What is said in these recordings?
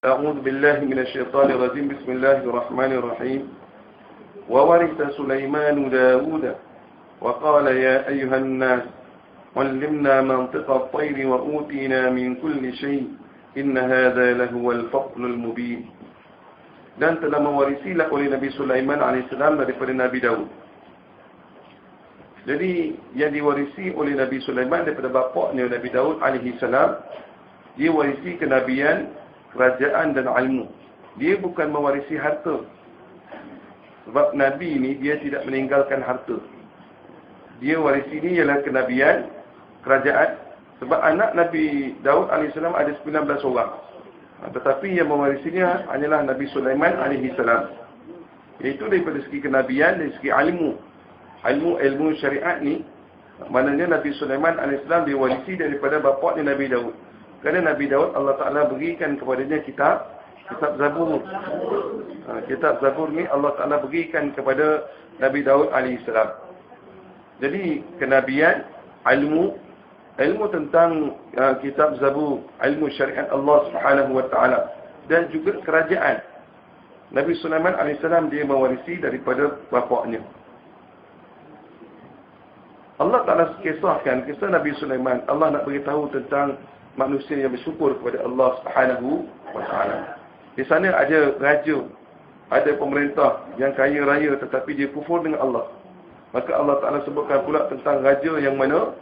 أعوذ بالله من الشيطان الرجيم بسم الله الرحمن الرحيم وورث سليمان داود وقال يا أيها الناس علمنا منطق الطير وأوتينا من كل شيء إن هذا لهو الفضل المبين. Dan telah mewarisilah oleh Nabi Sulaiman AS daripada Nabi Daud. Jadi yang diwarisi oleh Nabi Sulaiman daripada bapaknya Nabi Daud AS, dia warisi kenabian, kerajaan dan ilmu. Dia bukan mewarisi harta. Sebab Nabi ni dia tidak meninggalkan harta. Dia warisi ni ialah kenabian, kerajaan. Sebab anak Nabi Daud AS ada 19 orang. Tetapi yang mewarisinya hanyalah Nabi Sulaiman AS. Iaitu daripada segi kenabian, dari segi ilmu. Ilmu syariat ni, maknanya Nabi Sulaiman AS diwarisi daripada bapaknya Nabi Daud. Kerana Nabi Daud Allah Ta'ala berikan kepadanya kitab Zabur. Kitab Zabur ni Allah Ta'ala berikan kepada Nabi Daud AS. Jadi kenabian, ilmu tentang kitab Zabur, ilmu syariat Allah Subhanahu wa Ta'ala, dan juga kerajaan. Nabi Sulaiman AS dia mewarisi daripada bapaknya. Allah Ta'ala kisahkan kisah Nabi Sulaiman. Allah nak beritahu tentang manusia yang bersyukur kepada Allah Subhanahu wa Ta'ala. Di sana ada raja, ada pemerintah yang kaya raya tetapi dia kufur dengan Allah. Maka Allah Ta'ala sebutkan pula tentang raja yang mana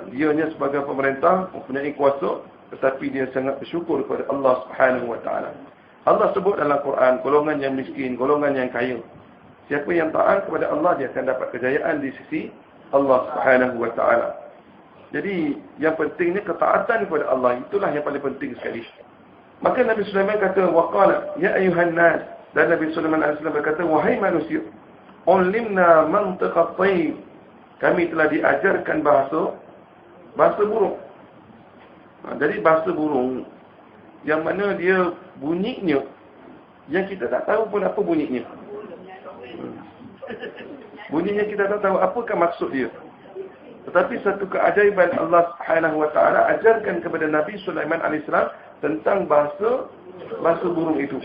dianya sebagai pemerintah, mempunyai kuasa, tetapi dia sangat bersyukur kepada Allah Subhanahu wa Ta'ala. Allah sebut dalam Quran, golongan yang miskin, golongan yang kaya. Siapa yang taat kepada Allah, dia akan dapat kejayaan di sisi Allah Subhanahu wa Ta'ala. Jadi yang pentingnya ketaatan kepada Allah, itulah yang paling penting sekali. Maka Nabi Sulaiman kata, waqala ya ayuhan nas, dan Nabi Sulaiman AS berkata, wahai manusia, ulimna mantiqat tayr, kami telah diajarkan bahasa burung. Jadi bahasa burung yang mana dia bunyinya yang kita tak tahu pun apa bunyinya. Bunyinya kita tak tahu apakah maksud dia. Tetapi satu keajaiban Allah Subhanahu wa Ta'ala ajarkan kepada Nabi Sulaiman AS tentang bahasa burung itu.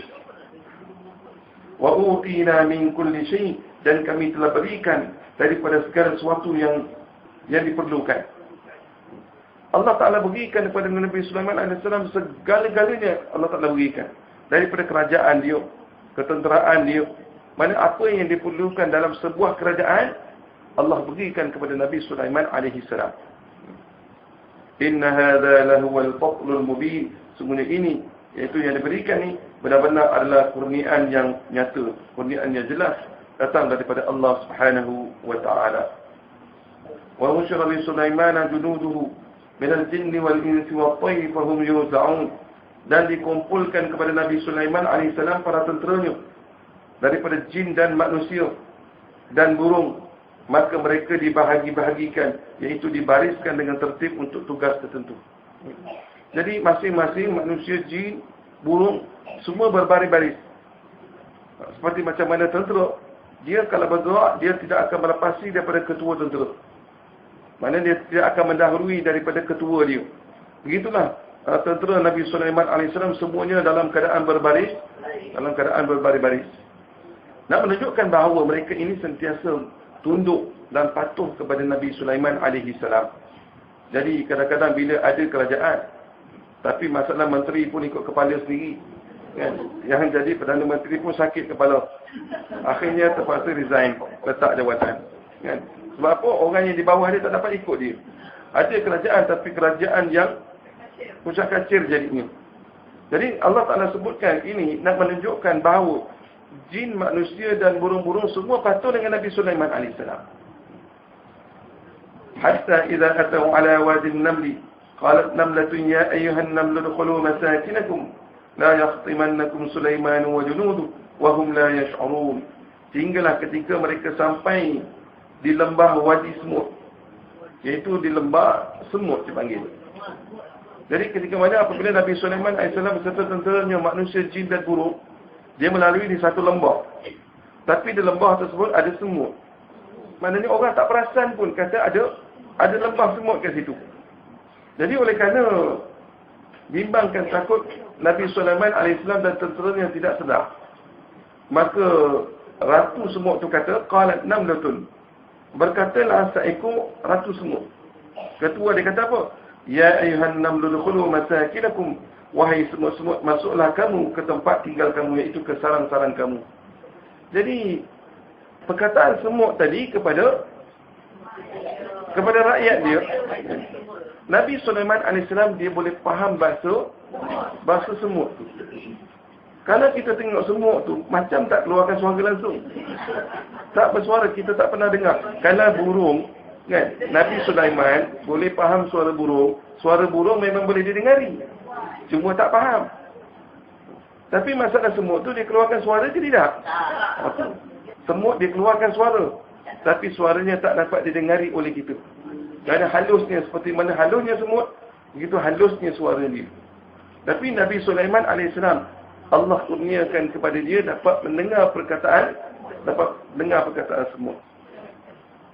Wa utina min kulli syai', dan kami telah berikan daripada segala sesuatu yang diperlukan. Allah Ta'ala berikan kepada Nabi Sulaiman AS segala-galanya. Allah Ta'ala berikan daripada kerajaan dia, ketenteraan dia. Mana apa yang diperlukan dalam sebuah kerajaan, Allah berikan kepada Nabi Sulaiman AS. Inna hadza lahuwal fadlul mubin. Sungguhnya ini, iaitu yang diberikan ni, benar-benar adalah kurniaan yang nyata, kurniaan yang jelas datang daripada Allah Subhanahu wa Ta'ala. Wa husyira li Sulaiman junuduhu minal jinni wal insi wat tayr fahum yuz'un. Dan dikumpulkan kepada Nabi Sulaiman AS para tenteranya daripada jin dan manusia dan burung. Maka mereka dibahagi-bahagikan, iaitu dibariskan dengan tertib untuk tugas tertentu. Jadi masing-masing manusia, jin, burung, semua berbaris-baris. Seperti macam mana tentera, dia kalau bergerak, dia tidak akan melepasi daripada ketua tentera. Mana dia tidak akan mendahului daripada ketua dia. Begitulah tentera Nabi Sulaiman AS semuanya dalam keadaan berbaris, baris nak menunjukkan bahawa mereka ini sentiasa tunduk dan patuh kepada Nabi Sulaiman AS. Jadi kadang-kadang bila ada kerajaan, tapi masalah menteri pun ikut kepala sendiri, kan? Yang jadi Perdana Menteri pun sakit kepala, akhirnya terpaksa resign, letak jawatan, kan? Sebab apa? Orang yang di bawah dia tak dapat ikut dia. Ada kerajaan, tapi kerajaan yang puncak kacir jadinya. Jadi Allah Ta'ala sebutkan ini nak menunjukkan bahawa jin, manusia dan burung-burung semua patuh dengan Nabi Sulaiman AS. Hatta idza atau ala wadi an-naml qalat namlatun ya ayyuhan namlu udkhulu masakinakum la yahtimannakum Sulaiman wa junuduhu wa hum la yash'urun. Hinggalah ketika mereka sampai di lembah wadi semut, iaitu di lembah semut dipanggil. Jadi ketika mana apabila Nabi Sulaiman AS beserta tenteranya, manusia, jin dan burung, dia melalui di satu lembah. Tapi di lembah tersebut ada semut. Maknanya orang tak perasan pun kata ada lembah semut kat situ. Jadi oleh kerana bimbangkan takut, Nabi Sulaiman AS dan tenteranya tidak sedar. Maka ratu semut tu kata, qalat namlatun. Berkatalah seekor ratu semut. Ketua dia kata apa? Ya ayuhan namlu dukhulu masakinakum. Wahai semut-semut, masuklah kamu ke tempat tinggal kamu, iaitu ke sarang-sarang kamu. Jadi, perkataan semut tadi kepada rakyat dia. Nabi Sulaiman AS dia boleh faham bahasa semut tu. Kalau kita tengok semut tu, macam tak keluarkan suara langsung. Tak bersuara, kita tak pernah dengar. Kalau burung, kan, Nabi Sulaiman boleh faham suara burung. Suara burung memang boleh didengari. Cuma tak faham. Tapi masalah semut tu, dia keluarkan suara ke tidak? Semut dia keluarkan suara. Tapi suaranya tak dapat didengari oleh kita. Kerana halusnya, seperti mana halusnya semut, begitu halusnya suara dia. Tapi Nabi Sulaiman AS, Allah kurniakan kepada dia dapat mendengar perkataan semut.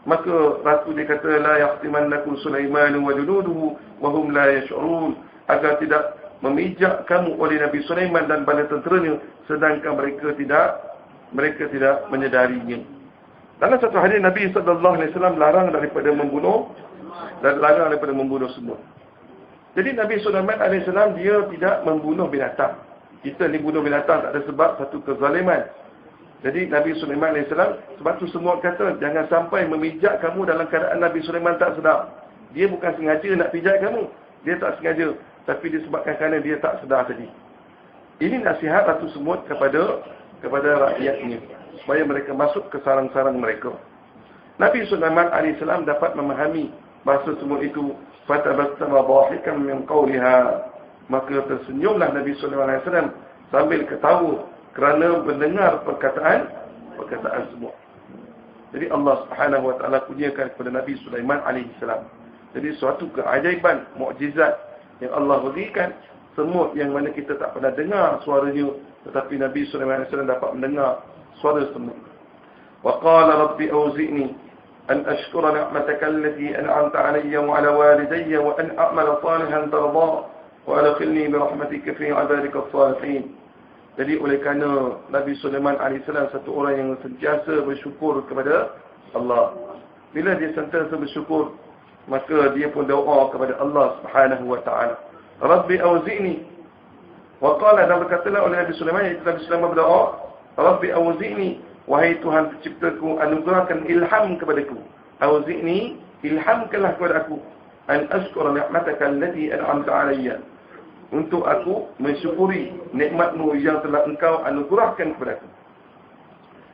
Maka ratu dia kata, la yahtimannakum Sulaiman wa junuduhu wa hum la yash'urun, agar tidak memijak kamu oleh Nabi Sulaiman dan bala tenteranya, sedangkan mereka tidak menyedarinya. Dalam satu hadis Nabi SAW larang daripada membunuh semut. Jadi Nabi Sulaiman AS dia tidak membunuh binatang. Kita ni bunuh binatang tak ada sebab, satu kezaliman. Jadi Nabi Sulaiman AS, sebab tu semua kata, jangan sampai memijak kamu dalam keadaan Nabi Sulaiman tak sedar. Dia bukan sengaja nak pijak kamu. Dia tak sengaja. Tapi disebabkan kerana dia tak sedar tadi. Ini nasihat Ratu Semut kepada rakyatnya. Supaya mereka masuk ke sarang-sarang mereka. Nabi Sulaiman AS dapat memahami bahasa semut itu. Fatabassama dhahikan min qawliha. Maka tersenyumlah Nabi Sulaiman AS sambil ketawa kerana mendengar perkataan semut. Jadi Allah Subhanahu Wa Taala kurniakan kepada Nabi Sulaiman AS. Jadi suatu keajaiban, mukjizat yang Allah berikan, semut yang mana kita tak pernah dengar suaranya, tetapi Nabi Sulaiman AS dapat mendengar suara semut. Wa qala rabbi awzi'ni an ashkura ni'mataka allati an'amta 'alayya wa 'ala walidayya wa an a'mala salihan tardah wa adkhilni bi rahmatika fi 'ibadika as-salihin. Jadi oleh kerana Nabi Sulaiman AS satu orang yang sentiasa bersyukur kepada Allah. Bila dia sentiasa bersyukur, maka dia pun doa kepada Allah Subhanahu Wa Taala. Rabbi awzi'ni. Wa qala, dan berkatalah oleh Nabi Sulaiman, iaitu Nabi Sulaiman berdoa, Rabbi awzi'ni, wahai Tuhan penciptaku, anugerahkan ilham kepadaku. Awzi'ni, ilhamkanlah kepada aku, an ashkura ni'mataka allati an'amta 'alayya, untuk aku mensyukuri nikmat-Mu yang telah Engkau anugerahkan kepada aku.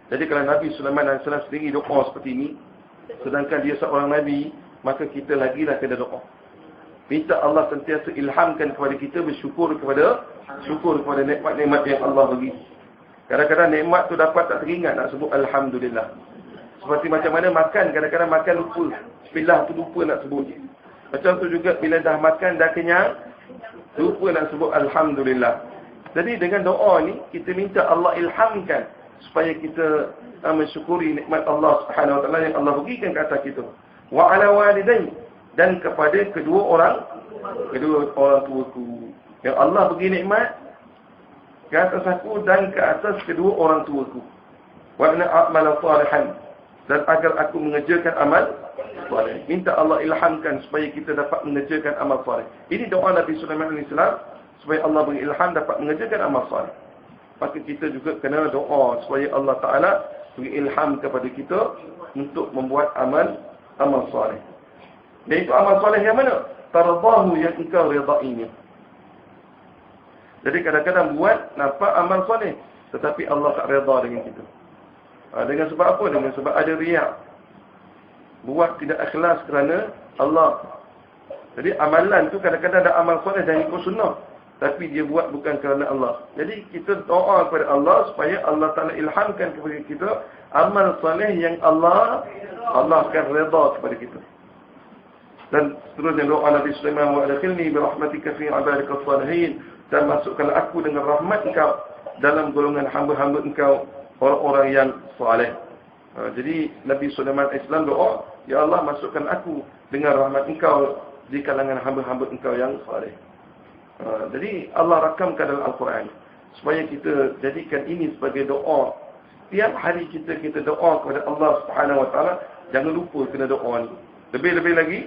Jadi kalau Nabi Sulaiman AS sendiri doa seperti ini, sedangkan dia seorang Nabi, maka kita lagilah kena doa. Minta Allah sentiasa ilhamkan kepada kita bersyukur kepada nikmat-nikmat yang Allah bagi. Kadang-kadang nikmat tu dapat tak teringat nak sebut Alhamdulillah. Seperti macam mana makan, kadang-kadang makan lupa. Bismillah tu lupa nak sebut. Macam tu juga bila dah makan, dah kenyang, lupa nak sebut Alhamdulillah. Jadi dengan doa ni, kita minta Allah ilhamkan supaya kita mensyukuri nikmat Allah Subhanahu Wa Taala yang Allah berikan ke atas kita. Wa ala walidayya, dan kepada kedua orang tuaku. Yang Allah bagi nikmat ke atas aku dan ke atas kedua orang tuaku. Wa ana a'mala salihan, dan agar aku mengerjakan amal saleh. Minta Allah ilhamkan supaya kita dapat mengerjakan amal saleh. Ini doa Nabi Sulaiman AS supaya Allah beri ilham dapat mengerjakan amal saleh. Maka kita juga kena doa supaya Allah Taala beri ilham kepada kita untuk membuat amal saleh. Dan itu amal soleh yang mana? Tardahu, yang engkau redainya. Jadi kadang-kadang buat nampak amal soleh, tetapi Allah tak redha dengan kita. Dengan sebab apa? Dengan sebab ada riak. Buat tidak ikhlas kerana Allah. Jadi amalan tu kadang-kadang ada amal soleh dan ikut sunnah, tapi dia buat bukan kerana Allah. Jadi kita doa kepada Allah supaya Allah Ta'ala ilhamkan kepada kita amal soleh yang Allah akan redha kepada kita. Dan seterusnya doa Nabi Sulaiman, wa adkhilni bi rahmatika fi 'ibadika as-salihin, dan masukkanlah aku dengan rahmat Engkau dalam golongan hamba-hamba Engkau, orang-orang yang soleh. Jadi Nabi Sulaiman Islam doa, ya Allah masukkan aku dengan rahmat Engkau di kalangan hamba-hamba Engkau yang soleh. Jadi Allah rakamkan dalam Al-Quran supaya kita jadikan ini sebagai doa. Tiap hari kita doa kepada Allah Subhanahu Wa Taala, jangan lupa kena doa ni. Lebih-lebih lagi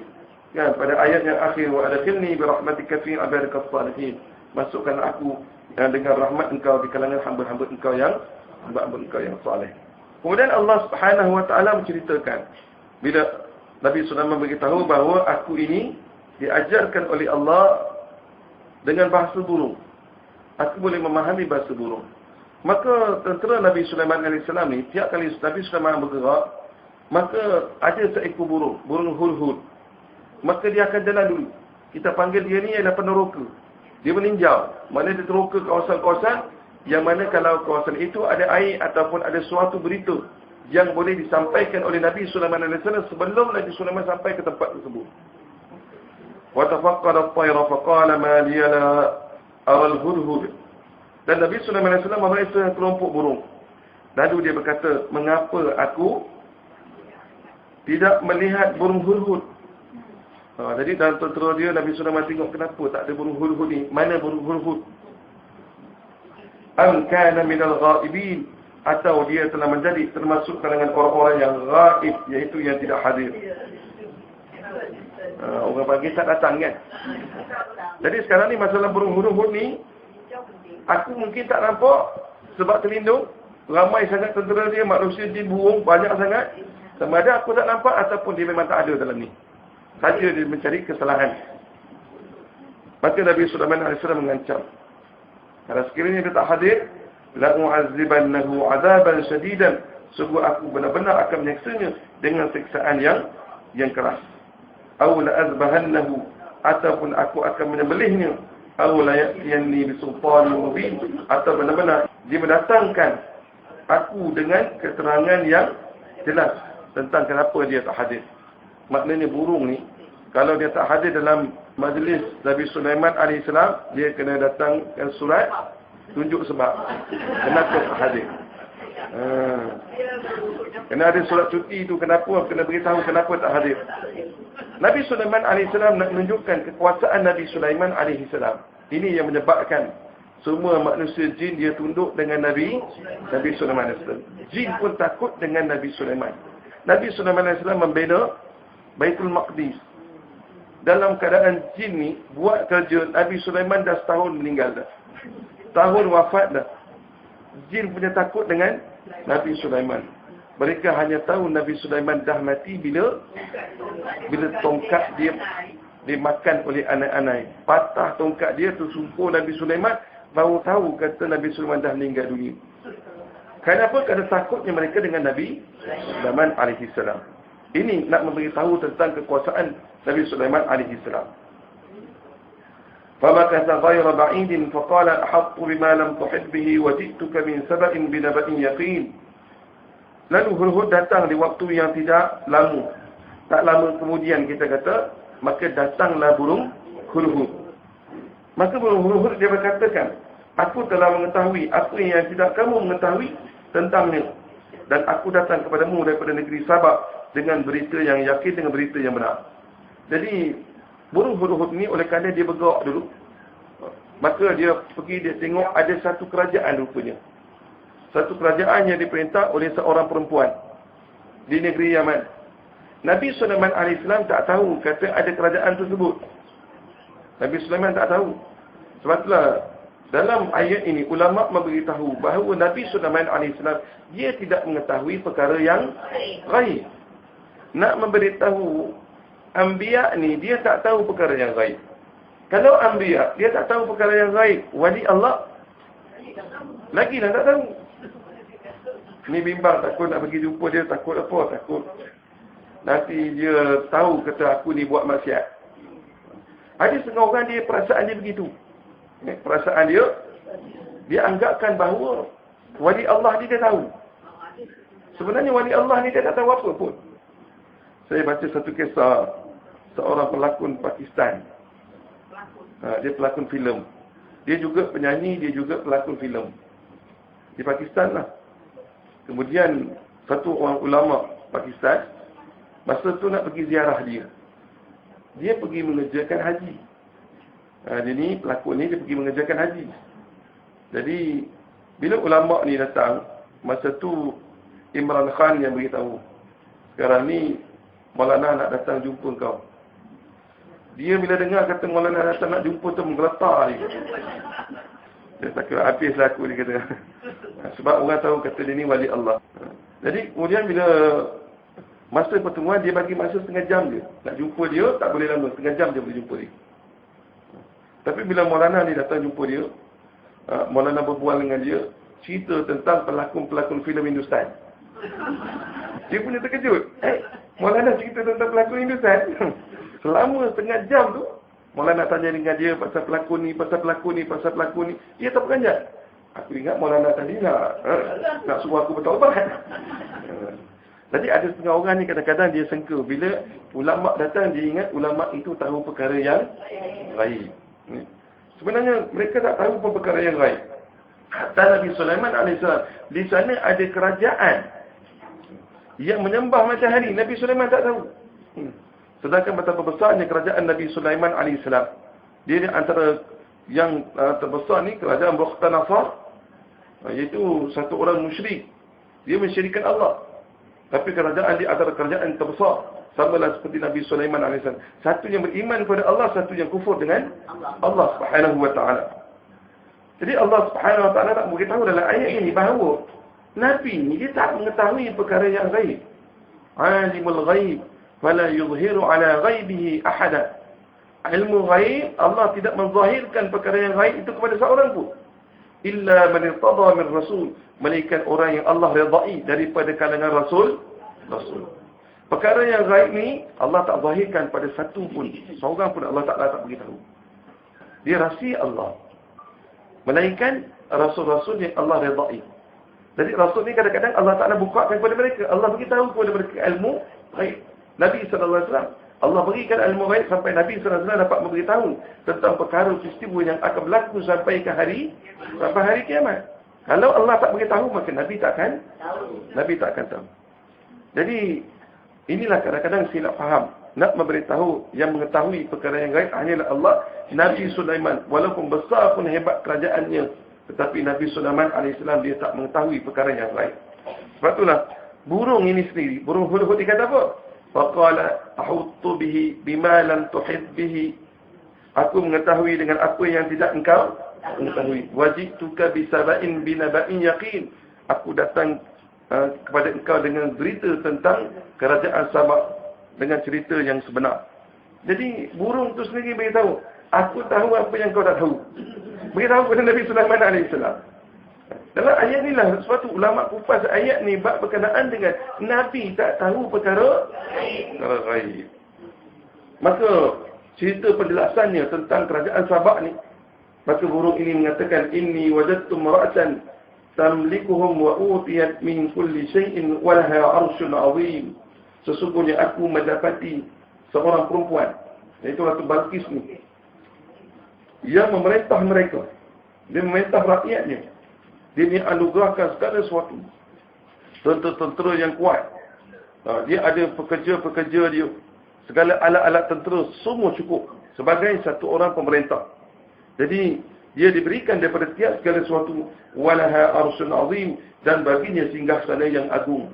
kan pada ayat yang akhir, wa adkhilni bi rahmatika fi ibadika as-salihin. Masukkan aku dengan rahmat engkau di kalangan hamba-hamba engkau yang saleh. Kemudian Allah Subhanahu Wa Taala menceritakan bila Nabi Sulaiman beritahu bahawa aku ini diajarkan oleh Allah dengan bahasa burung. Aku boleh memahami bahasa burung. Maka tentera Nabi Sulaiman AS ni, tiap kali Nabi Sulaiman bergerak, maka ada seekor burung hudhud. Maka dia akan jalan dulu. Kita panggil dia ni adalah peneroka. Dia meninjau. Mana dia teroka kawasan-kawasan yang mana kalau kawasan itu ada air ataupun ada suatu berita yang boleh disampaikan oleh Nabi Sulaiman AS sebelum Nabi Sulaiman sampai ke tempat tersebut. Wa tafaqqada at-tayra faqala ma liya la ara al-hudhud. Dan Nabi Sulaiman AS memeriksa kelompok burung. Lalu dia berkata, mengapa aku tidak melihat burung hudhud? Jadi dalam tentera dia, Nabi Sulaiman tengok kenapa tak ada burung hudhud ni. Mana burung hudhud? Am kana minal ghaibin, atau dia telah menjadi termasuk kalangan orang-orang yang ghaib, iaitu yang tidak hadir. Orang pagi tak datang kan. Jadi sekarang ni masalah burung hudhud ni, aku mungkin tak nampak sebab terlindung. Ramai sangat tentera dia, manusia jin burung banyak sangat. Sama ada aku tak nampak ataupun dia memang tak ada dalam ni. Saja dia mencari kesalahan. Maka Nabi Sulaiman AS mengancam, kalau sekiranya dia tak hadir, la u'azibannahu 'adaban shadidan, sungguh aku benar-benar akan menyiksanya dengan siksaan yang keras. Aw la azbahannahu, ataupun aku akan menyembelihnya. Aw la ya'tiyanni bisultanin mubin, atau benar-benar dia mendatangkan aku dengan keterangan yang jelas tentang kenapa dia tak hadir. Maknanya burung ni, kalau dia tak hadir dalam majlis Nabi Sulaiman AS, dia kena datangkan surat tunjuk sebab kenapa tak hadir. Kena ada surat cuti tu, kenapa, kena beritahu kenapa tak hadir. Nabi Sulaiman AS nak menunjukkan kekuasaan Nabi Sulaiman AS. Ini yang menyebabkan semua manusia jin dia tunduk dengan Nabi Sulaiman AS. Jin pun takut dengan Nabi Sulaiman. Nabi Sulaiman AS membina Baitul Maqdis. Dalam keadaan jin ni buat kerja, Nabi Sulaiman dah setahun meninggal dah. Tahun wafat dah. Jin punya takut dengan Nabi Sulaiman. Mereka hanya tahu Nabi Sulaiman dah mati bila tongkat dia dimakan oleh anak-anak. Patah tongkat dia tu sumpur Nabi Sulaiman, baru tahu kata Nabi Sulaiman dah meninggal dunia. Kenapa? Kerana takutnya mereka dengan Nabi Sulaiman AS. Ini nak memberitahu tentang kekuasaan Nabi Sulaiman AS. فَمَكَثَ غَيْرَ بَعِيدٍ فَقَالَ أَحَطُّ بِمَا لَمْ تُحِطْ بِهِ وَجِئْتُكَ مِنْ سَبَإٍ بِنَبَإٍ يَقِينٍ. Lalu hudhud datang di waktu yang tidak lama. Tak lama kemudian kita kata, maka datanglah burung hudhud. Maka burung hudhud dia berkatakan, aku telah mengetahui apa yang tidak kamu mengetahui tentangnya. Dan aku datang kepadamu daripada negeri Sabak dengan berita yang yakin, dengan berita yang benar. Jadi burung hudhud ni oleh kerana dia bergerak dulu, maka dia pergi, dia tengok ada satu kerajaan rupanya. Satu kerajaan yang diperintah oleh seorang perempuan di negeri Yaman. Nabi Sulaiman AS tak tahu kata ada kerajaan tersebut. Nabi Sulaiman tak tahu. Sebab itulah dalam ayat ini ulama memberitahu bahawa Nabi Sulaiman AS dia tidak mengetahui perkara yang ghaib. Nak memberitahu Anbiya ni dia tak tahu perkara yang gaib. Kalau Anbiya dia tak tahu perkara yang gaib, wali Allah lagi dah tak tahu. Ni bimbang, takut nak pergi jumpa dia, takut apa? Takut nanti dia tahu kata aku ni buat maksiat. Ada setengah orang dia perasaan dia begitu. Perasaan dia anggapkan bahawa wali Allah ni dia tahu. Sebenarnya wali Allah ni dia tak tahu apa pun. Saya baca satu kisah seorang pelakon Pakistan. Dia pelakon filem. Dia juga penyanyi, dia juga pelakon filem. Di Pakistan lah. Kemudian satu orang ulama Pakistan, masa tu nak pergi ziarah dia. Dia pergi mengerjakan haji. Dia ni, pelakon ni, dia pergi mengerjakan haji. Jadi, bila ulama ni datang, masa tu Imran Khan yang beritahu, sekarang ni Maulana nak datang jumpa kau. Dia bila dengar kata Maulana datang nak jumpa tu, menggeletar dia. Dia takut habislah aku, dia kata. Sebab orang tahu kata dia ni wali Allah. Jadi kemudian bila masa pertemuan, dia bagi masa setengah jam je. Nak jumpa dia tak boleh lama, setengah jam je boleh jumpa dia. Tapi bila Maulana ni datang jumpa dia, Maulana berbual dengan dia, cerita tentang pelakon-pelakon filem Hindustan. Dia punya terkejut. Maulana cerita tentang pelakon Hindustan. Selama setengah jam tu, Maulana tanya dengan dia pasal pelakon ni, pasal pelakon ni, pasal pelakon ni. Dia tak beranjak. Aku ingat Maulana tadi nak suruh aku bertaubat. Jadi ada setengah orang ni kadang-kadang dia sangka bila ulama datang, dia ingat ulama itu tahu perkara yang gaib. Sebenarnya mereka tak tahu pun perkara yang gaib. Hatta Nabi Sulaiman AS, di sana ada kerajaan yang menyembah matahari. Nabi Sulaiman tak tahu. Sedangkan betapa besarnya kerajaan Nabi Sulaiman AS. Dia ni antara yang terbesar ni kerajaan Bukhtanasar, iaitu satu orang musyrik. Dia mensyirikkan Allah. Tapi kerajaan di antara kerajaan terbesar, samalah seperti Nabi Sulaiman AS. Satu yang beriman kepada Allah, satu yang kufur dengan Allah Subhanahu wa taala. Jadi Allah Subhanahu wa taala nak beritahu dalam ayat ini bahawa Nabi ni dia tak mengetahui perkara yang gaib. Alimul ghaib fala yuzhiru ala ghaibihi ahada. Ilmu ghaib, Allah tidak menzahirkan perkara yang gaib itu kepada seorang pun. Illa man irtada min rasul, melainkan orang yang Allah redai daripada kalangan rasul. Perkara yang gaib ni Allah tak zahirkan pada satu pun, seorang pun Allah tak beritahu. Dia rahsia Allah. Melainkan rasul-rasul yang Allah redai. Jadi rasul ni kadang-kadang Allah Taala bukakan kepada mereka, Allah beritahu kepada mereka ilmu gaib. Nabi sallallahu alaihi wasallam, Allah berikan ilmu gaib sampai Nabi sallallahu alaihi wasallam dapat memberitahu tentang perkara peristiwa yang akan berlaku sampai hari kiamat. Kalau Allah tak beritahu, maka Nabi takkan tahu. Jadi inilah kadang-kadang silap faham. Nak memberitahu yang mengetahui perkara yang gaib hanyalah Allah. Nabi Sulaiman, walaupun besar pun hebat kerajaannya, tetapi Nabi Sulaiman AS dia tak mengetahui perkara yang gaib. Sebab itulah burung ini sendiri, burung hudhud dia kata apa? Faqala ahuttu bihi bima lam tuhid bihi. Aku mengetahui dengan apa yang tidak engkau mengetahui. Wajituka bisaba'in binaba'in yaqin. Aku datang kepada engkau dengan berita tentang kerajaan Sabak dengan cerita yang sebenar. Jadi burung tu sendiri beritahu, aku tahu apa yang kau tak tahu. Beritahu kepada Nabi Sulaiman AS. Dalam ayat ni lah, sebab tu ulama kupas ayat ni bab berkenaan dengan Nabi tak tahu perkara gaib. Maka cerita penjelasannya tentang kerajaan Sabak ni, maka burung ini mengatakan, inni wajadtu mar'atan tamlikuhum wa utiyat min kulli shay'in wa laha 'arsyun 'azim. Sesungguhnya aku mendapati seorang perempuan, iaitu Ratu Balqis ni, yang memerintah mereka. Dia memerintah rakyatnya. Dia dianugerahkan segala sesuatu. Tentera-tentera yang kuat. Dia ada pekerja-pekerja dia. Segala alat-alat tentera semua cukup. Sebagai satu orang pemerintah. Jadi, dia diberikan daripada setiap segala sesuatu. Walaha arsyun azim. Dan baginya singgahsana yang agung.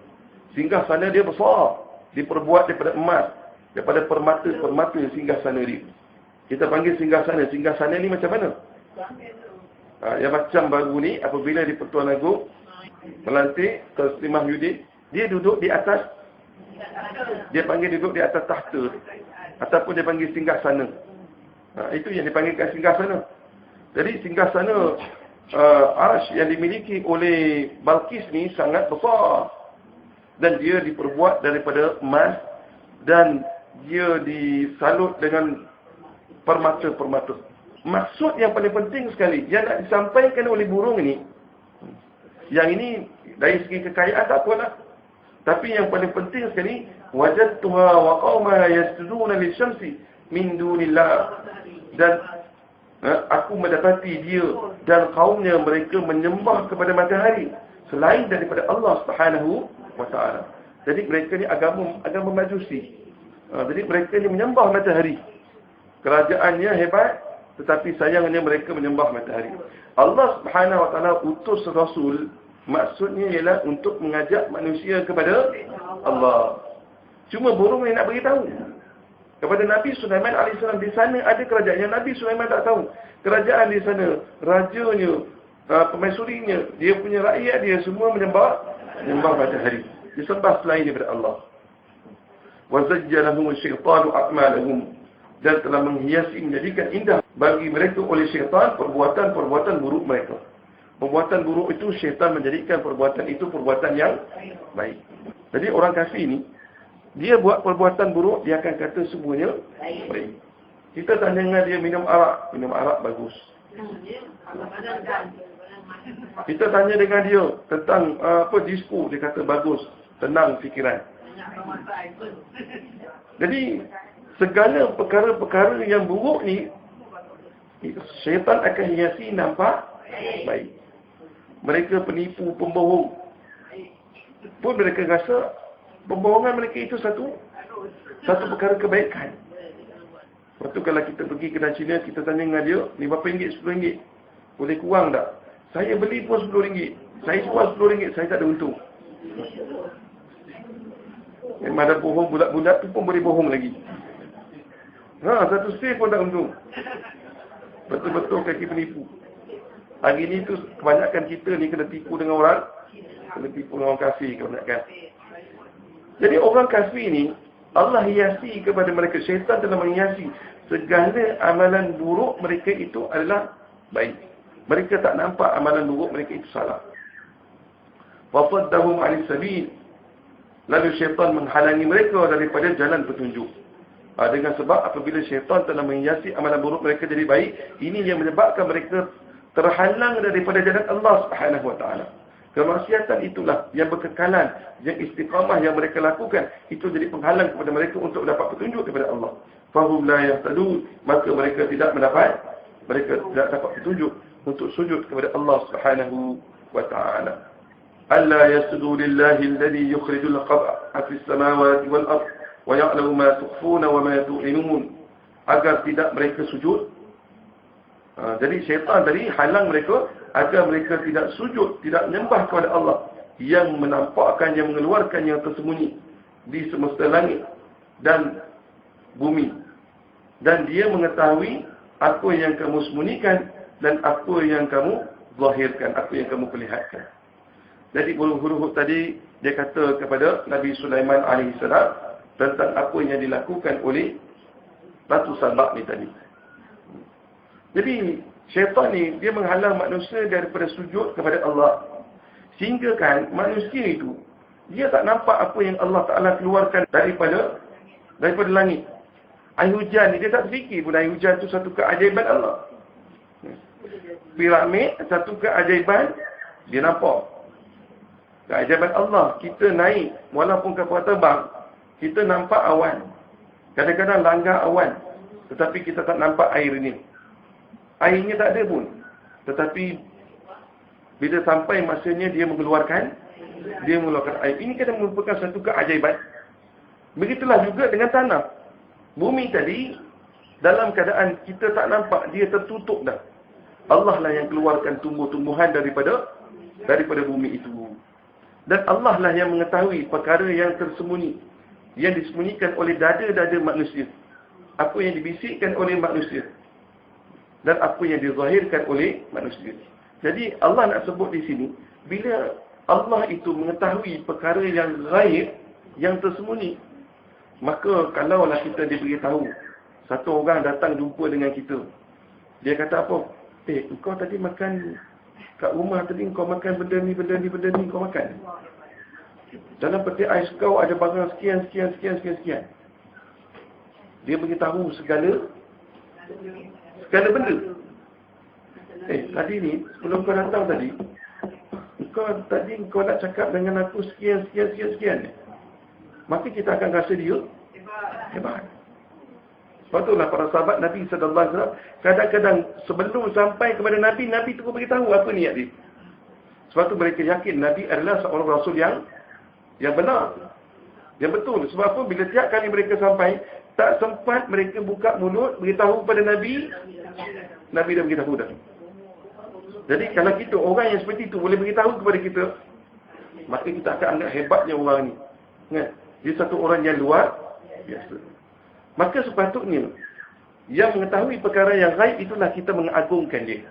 Singgahsana dia besar. Diperbuat daripada emas. Daripada permata-permata singgahsana dia. Kita panggil singgahsana. Singgahsana ni macam mana? Yang macam baru ni, apabila di Pertuan Agong melantik Taslimah Yudin, dia duduk di atas, dia panggil duduk di atas tahta, ataupun dia panggil singgahsana. Itu yang dipanggilkan singgahsana. Jadi singgahsana Arsh yang dimiliki oleh Balqis ni sangat besar, dan dia diperbuat daripada emas, dan dia disalut dengan permata-permata. Maksud yang paling penting sekali yang nak disampaikan oleh burung ini, yang ini dari segi kekayaan tak apalah, tapi yang paling penting sekali, wajadtuha wa qauma yasjuduna lisyamsi min dunillah, dan aku mendapati dia dan kaumnya mereka menyembah kepada matahari selain daripada Allah Subhanahu wa taala. Jadi mereka ni agama Majusi. Jadi mereka ni menyembah matahari. Kerajaannya hebat, tetapi sayangnya mereka menyembah matahari. Allah Subhanahu wa taala utus rasul, maksudnya ialah untuk mengajak manusia kepada Allah. Cuma burung ni nak beritahu kepada Nabi Sulaiman AS, di sana ada kerajaan yang Nabi Sulaiman tak tahu. Kerajaan di sana, rajanya, pemaisurinya, dia punya rakyat dia semua menyembah matahari. Disembah selain daripada Allah. Wa zajjalahum asy-syaitanu a'malahum, dan telah menghiasi, menjadikan indah bagi mereka oleh syaitan perbuatan-perbuatan buruk mereka. Perbuatan buruk itu syaitan menjadikan perbuatan itu perbuatan yang baik. Jadi orang kafir ni, dia buat perbuatan buruk, dia akan kata semuanya baik. Kita tanya dengan dia minum arak bagus. Kita tanya dengan dia tentang disco, dia kata bagus, tenang fikiran. Jadi segala perkara-perkara yang buruk ni, syaitan akan hiasi nampak baik. Mereka penipu, pembohong, pun mereka rasa pembohongan mereka itu satu perkara kebaikan. Lepas tu kalau kita pergi kedai Cina, kita tanya dengan dia, ni berapa ringgit, RM10? Boleh kurang tak? Saya beli pun RM10. Saya jual RM10, saya tak ada untung. Memang ada bohong bulat-bulat tu pun boleh bohong lagi. Satu sen pun tak untung. Betul-betul kaki penipu. Hari ni tu kebanyakan kita ni kena tipu dengan orang. Kena tipu dengan orang kafir kebanyakan. Jadi orang kafir ni, Allah hiasi kepada mereka. Syaitan telah menghiasi segala amalan buruk mereka itu adalah baik. Mereka tak nampak amalan buruk mereka itu salah. Fasaddahum 'anis sabil. Lalu syaitan menghalangi mereka daripada jalan petunjuk. Dengan sebab apabila syaitan telah menghiasi amalan buruk mereka jadi baik, ini yang menyebabkan mereka terhalang daripada jalan Allah Subhanahu wa taala. Kemaksiatan itulah yang berkekalan, yang istiqamah yang mereka lakukan, itu jadi penghalang kepada mereka untuk dapat petunjuk daripada Allah. Fahum la yahtadun, maka mereka tidak dapat petunjuk untuk sujud kepada Allah Subhanahu wa taala. Alla yasjudu lillahi alladhi yukhrijul khab'a fis samawati wal ardh wa ya'lamu ma tukhfuna wa ma tu'linun, agar tidak mereka sujud. Jadi syaitan tadi halang mereka agar mereka tidak sujud, tidak menyembah kepada Allah yang menampakkan, yang mengeluarkan yang tersembunyi di semesta langit dan bumi. Dan dia mengetahui apa yang kamu sembunyikan dan apa yang kamu zahirkan, apa yang kamu perlihatkan. Jadi huruf-huruf tadi dia kata kepada Nabi Sulaiman AS tentang apa yang dilakukan oleh Ratu Sabak ni tadi. Jadi syaitan ni dia menghalang manusia daripada sujud kepada Allah. Sehingga kan manusia itu dia tak nampak apa yang Allah Ta'ala keluarkan daripada langit. Air hujan ni dia tak fikir pun air hujan tu satu keajaiban Allah. Piramid satu keajaiban dia nampak. Keajaiban Allah, kita naik walaupun kapal terbang, kita nampak awan. Kadang-kadang langgar awan, tetapi kita tak nampak air ni. Airnya tak ada pun. Tetapi bila sampai masanya dia mengeluarkan air. Ini kan merupakan satu keajaiban. Begitulah juga dengan tanah. Bumi tadi dalam keadaan kita tak nampak, dia tertutup dah. Allah lah yang keluarkan tumbuh-tumbuhan daripada bumi itu. Dan Allah lah yang mengetahui perkara yang tersembunyi, yang disembunyikan oleh dada-dada manusia. Apa yang dibisikkan oleh manusia dan apa yang dizahirkan oleh manusia. Jadi Allah nak sebut di sini, bila Allah itu mengetahui perkara yang ghaib, yang tersembunyi, maka kalaulah kita diberitahu, satu orang datang jumpa dengan kita, dia kata apa? Engkau tadi makan kat rumah tadi, engkau makan benda ni, engkau makan. Dalam peti ais kau ada barang sekian. Dia beritahu segala benda. Tadi ni, sebelum kau datang tadi, kau nak cakap dengan aku sekian. Maka kita akan rasa dia hebat. Sebab itulah para sahabat Nabi SAW, kadang-kadang sebelum sampai kepada Nabi tu beritahu apa niat dia. Sebab tu mereka yakin Nabi adalah seorang Rasul yang benar. Yang betul. Sebab apa? Bila tiap kali mereka sampai, tak sempat mereka buka mulut beritahu pada Nabi. Nabi dah beritahu dah. Jadi kalau kita orang yang seperti itu boleh beritahu kepada kita, maka kita akan anggap hebatnya orang ni. Kan? Dia satu orang yang luar biasa. Maka sepatutnya yang mengetahui perkara yang gaib itulah kita mengagungkan dia.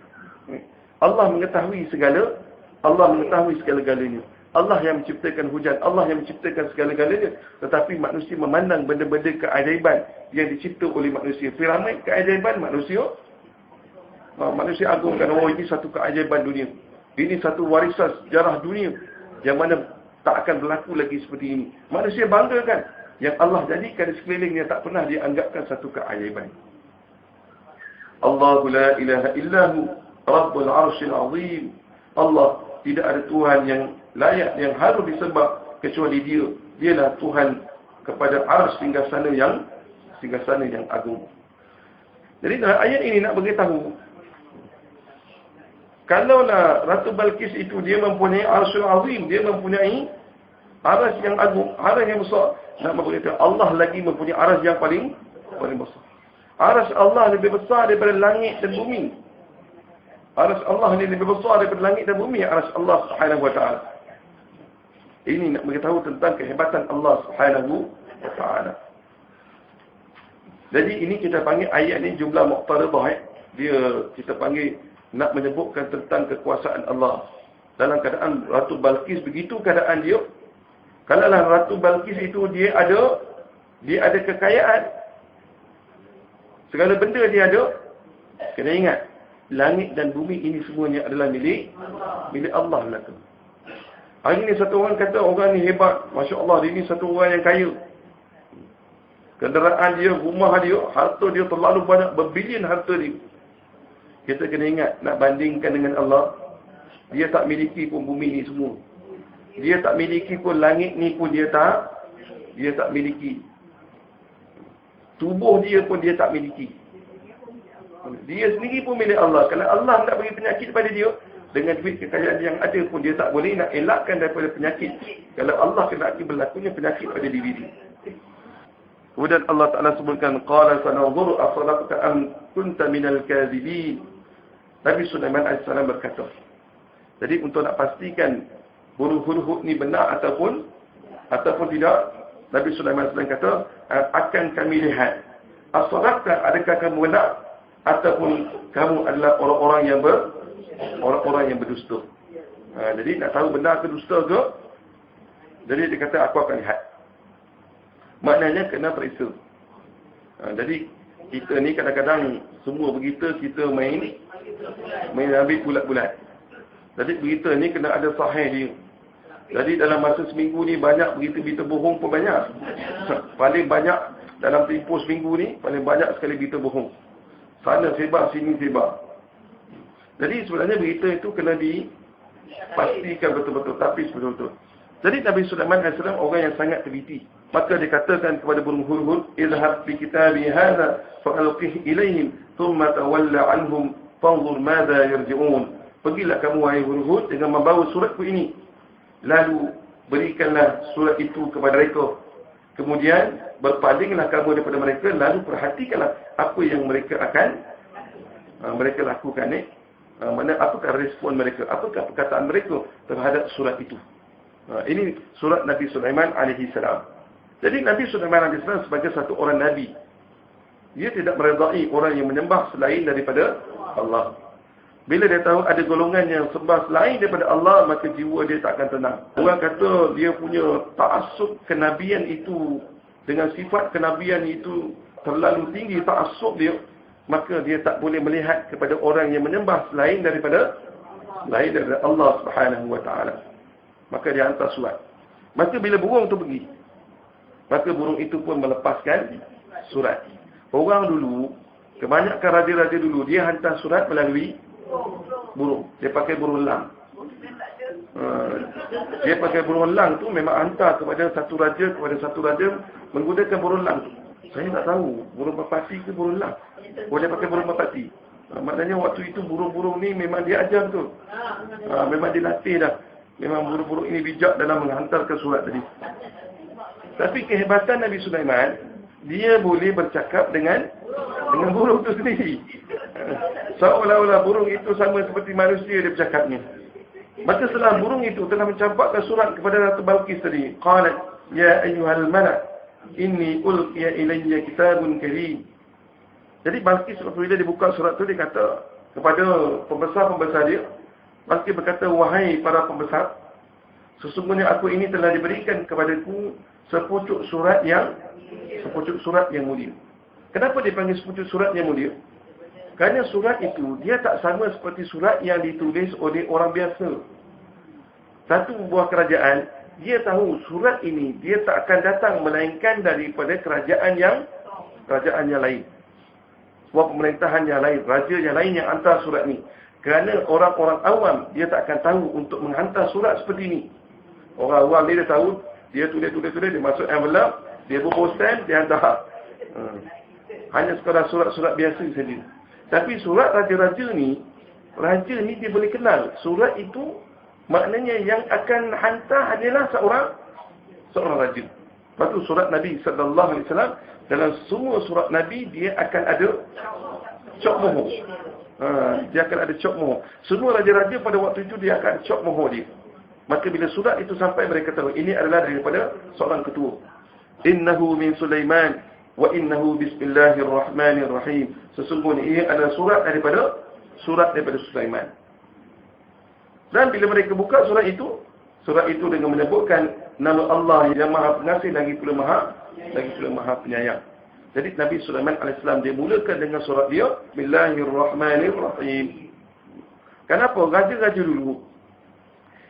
Allah mengetahui segala, Allah mengetahui segala-galanya. Allah yang menciptakan hujan, Allah yang menciptakan segala-galanya. Tetapi manusia memandang benda-benda keajaiban yang dicipta oleh manusia. Piramid keajaiban manusia. Manusia agungkan, oh ini satu keajaiban dunia. Ini satu warisan sejarah dunia yang mana tak akan berlaku lagi seperti ini. Manusia banggakan yang Allah jadikan di sekelilingnya tak pernah dia anggapkan satu keajaiban. Allahu la ilaha illahu Rabbul Arshil Azim. Allah tidak ada Tuhan yang layak, yang harus disembah kecuali Dia. Dialah Tuhan kepada Arsy singgasana yang agung. Jadi dalam ayat ini nak beritahu, kalaulah Ratu Balqis itu dia mempunyai Arshul Azim, dia mempunyai arsy yang agung, arsy yang besar. Nak beritahu Allah lagi mempunyai arsy yang paling besar. Arsy Allah lebih besar daripada langit dan bumi. Arsy Allah ni lebih besar daripada langit dan bumi, arsy Allah Subhanahu wa taala. Ini nak beritahu tentang kehebatan Allah Subhanahu wa taala. Jadi ini kita panggil ayat ni jumlah muqtaridah. Dia kita panggil nak menyebutkan tentang kekuasaan Allah. Dalam keadaan Ratu Balqis begitu keadaan dia. Kalaulah Ratu Balqis itu dia ada kekayaan. Segala benda dia ada. Kena ingat, langit dan bumi ini semuanya adalah milik Allah belaka. Hari ini satu orang kata orang ni hebat, Masya Allah, dia ni satu orang yang kaya. Kenderaan dia, rumah dia, harta dia terlalu banyak, berbilion harta dia. Kita kena ingat, nak bandingkan dengan Allah, dia tak miliki pun bumi ni semua. Dia tak miliki pun langit ni pun dia tak miliki. Tubuh dia pun dia tak miliki. Dia sendiri pun milik Allah. Kalau Allah nak bagi penyakit pada dia, dengan duit kekayaan yang ada pun dia tak boleh nak elakkan daripada penyakit. Kalau Allah kena berlakunya penyakit pada diri dia. Kemudian Allah Ta'ala sebutkan, Qala sananzuru asadaqta am kunta minal kadhibin. Nabi Sulaiman AS berkata. Jadi untuk nak pastikan burung hudhud ni benar ataupun tidak, Nabi Sulaiman AS kata, akan kami lihat. Asadaqta, adakah kamu benar? Ataupun kamu adalah orang-orang yang berdusta. Jadi nak tahu benar ke dusta ke? Jadi dia kata aku akan lihat. Maknanya kena periksa. Jadi kita ni kadang-kadang semua berita kita main ambil bulat-bulat. Jadi berita ni kena ada sahih dia. Jadi dalam masa seminggu ni banyak berita-berita bohong pun banyak. Paling banyak dalam tempoh seminggu ni paling banyak sekali berita bohong. Sana sebar, sini sebar. Jadi sebenarnya berita itu kena dipastikan betul-betul, tapis betul-betul. Jadi Nabi Sulaiman AS orang yang sangat teliti. Maka dikatakan kepada burung hudhud, "Izhab bi kitabi hadha fa'alqih ilaihim, thumma tawalla anhum fanzur madza yarji'un." Pergilah kamu wahai hudhud dengan membawa suratku ini. Lalu berikanlah surat itu kepada mereka. Kemudian berpalinglah kamu daripada mereka, lalu perhatikanlah apa yang mereka akan mereka lakukan ni. Mana apakah respon mereka, apakah perkataan mereka terhadap surat itu. Ini surat Nabi Sulaiman alaihi salam. Jadi Nabi Sulaiman alaihi salam sebagai satu orang nabi, dia tidak meredai orang yang menyembah selain daripada Allah. Bila dia tahu ada golongan yang sembah selain daripada Allah, maka jiwa dia tak akan tenang. Orang kata dia punya ta'assub kenabian itu, dengan sifat kenabian itu terlalu tinggi ta'assub dia, maka dia tak boleh melihat kepada orang yang menyembah selain daripada Allah Subhanahu wa taala. Maka dia hantar surat. Maka bila burung tu pergi, maka burung itu pun melepaskan surat. Orang dulu, kebanyakan raja-raja dulu, dia hantar surat melalui burung. Dia pakai burung elang. Dia pakai burung elang tu memang hantar kepada satu raja menggunakan burung elang tu. Saya tak tahu burung merpati ke burung elang. Boleh pakai burung merpati. Maknanya waktu itu burung-burung ni memang dia ajar betul. Memang dilatih dah. Memang burung-burung ini bijak dalam menghantarkan surat tadi. Tapi kehebatan Nabi Sulaiman, dia boleh bercakap dengan burung itu sendiri. Seolah-olah burung itu sama seperti manusia dia bercakapnya. Maka setelah burung itu telah mencampakkan surat kepada Ratu Balqis tadi. Qalat, ya ayyuhal malak, inni ulqiya ilayya kitabun karim. Jadi Balqis apabila dia buka surat itu, dia kata kepada pembesar-pembesar dia, Balqis berkata, wahai para pembesar, sesungguhnya aku ini telah diberikan kepadaku sepucuk surat yang mulia. Kenapa dia panggil sepucuk surat yang mulia? Kerana surat itu, dia tak sama seperti surat yang ditulis oleh orang biasa. Satu buah kerajaan, dia tahu surat ini, dia tak akan datang melainkan daripada kerajaan yang lain. Sebuah pemerintahan yang lain, raja yang lain yang hantar surat ini. Kerana orang-orang awam, dia tak akan tahu untuk menghantar surat seperti ini. Orang awam dia tahu, dia tulis, dia masuk envelope, dia buka stamp, dia hantar. Hanya sekadar surat-surat biasa saja. Tapi surat raja-raja ni dia boleh kenal. Surat itu maknanya yang akan hantar hanyalah seorang raja. Lepas tu surat Nabi sallallahu alaihi wasallam, dalam semua surat Nabi dia akan ada cop mohor. Dia akan ada cop mohor. Semua raja-raja pada waktu itu dia akan cop mohor dia. Maka bila surat itu sampai, mereka tahu ini adalah daripada seorang ketua. Innahu min Sulaiman wa innahu bismillahirrahmanirrahim. Sesungguhnya ia adalah surat daripada Sulaiman. Dan bila mereka buka surat itu dengan menyebutkan nama Allah yang Maha Pengasih lagi pula Maha Penyayang. Jadi Nabi Sulaiman AS dia mulakan dengan surat dia, Bismillahirrahmanirrahim. Kenapa? Raja-raja dulu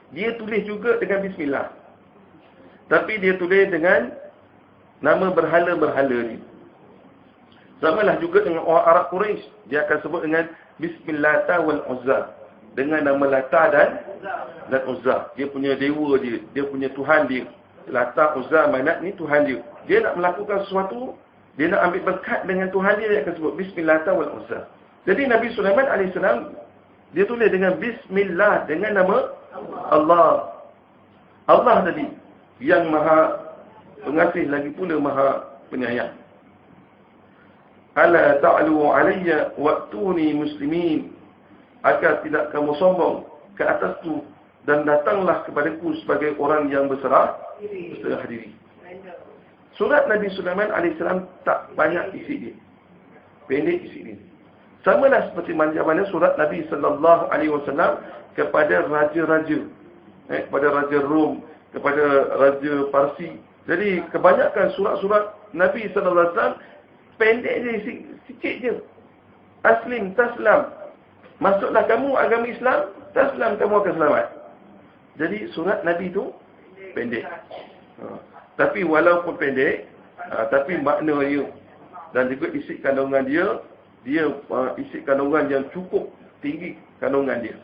dia tulis juga dengan bismillah. Tapi dia tulis dengan nama berhala-berhala ni. Samalah juga dengan orang Arab Quraisy, dia akan sebut dengan Bismillata wal Uzza, dengan nama Lata dan Uzza. Dia punya dewa dia punya Tuhan dia. Lata, Uzza, Manat ni Tuhan dia. Dia nak melakukan sesuatu, dia nak ambil berkat dengan Tuhan dia akan sebut Bismillata wal Uzza. Jadi Nabi Sulaiman AS dia tulis dengan Bismillah, dengan nama Allah. Allah tadi yang Maha Pengasih lagi pula Maha Penyayang. Ala ta'lu alayya wa'tuni muslimin. Agar tidak kamu sombong ke atasku dan datanglah kepadaku sebagai orang yang berserah diri. Surat Nabi Sulaiman AS tak banyak isi dia. Pendek isi dia. Samalah seperti mana surat Nabi sallallahu alaihi wasallam kepada raja-raja. Kepada raja Rom, kepada raja Parsi. Jadi kebanyakan surat-surat Nabi sallallahu alaihi wasallam pendek je, sikit je. Aslim taslam. Masuklah kamu agama Islam, taslam kamu akan selamat. Jadi surat Nabi tu pendek. Tapi walaupun pendek, tapi makna dia dan juga isi kandungan dia isi kandungan yang cukup tinggi kandungan dia.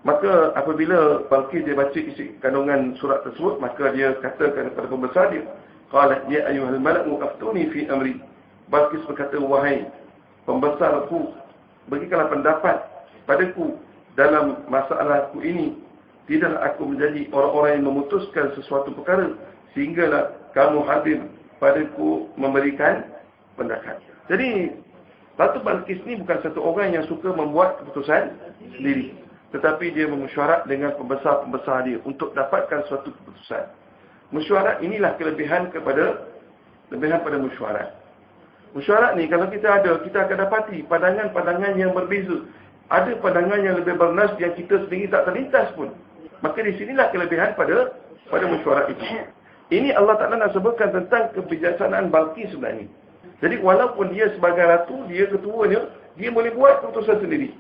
Maka apabila Balqis dia baca isi kandungan surat tersebut, maka dia katakan kepada pembesar dia, qalat ya ayyuhal mala'u aftuni fi amri. Balqis berkata, wahai pembesarku, berikanlah pendapat padaku dalam masalahku ini. Tidaklah aku menjadi orang-orang yang memutuskan sesuatu perkara sehinggalah kamu hadir padaku memberikan pendapat. Jadi Ratu Balqis ni bukan satu orang yang suka membuat keputusan sendiri, tetapi dia memesyuarat dengan pembesar-pembesar dia untuk dapatkan suatu keputusan. Mesyuarat inilah kelebihan pada mesyuarat. Mesyuarat ni kalau kita akan dapati pandangan-pandangan yang berbeza. Ada pandangan yang lebih bernas yang kita sendiri tak terlintas pun. Maka di sinilah kelebihan pada mesyuarat itu. Ini Allah Ta'ala nak sebutkan tentang kebijaksanaan Balqis sebenarnya. Jadi walaupun dia sebagai ratu, dia ketuanya, dia boleh buat keputusan sendiri.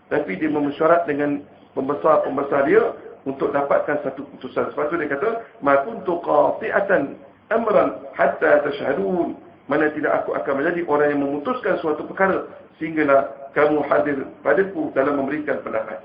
Tapi dia memesyuarat dengan pembesar-pembesar dia untuk dapatkan satu keputusan. Sebab tu dia kata, ma kuntu qati'atan amran hatta tashhadun. Mana tidak aku akan menjadi orang yang memutuskan suatu perkara sehinggalah kamu hadir padaku dalam memberikan pendapat.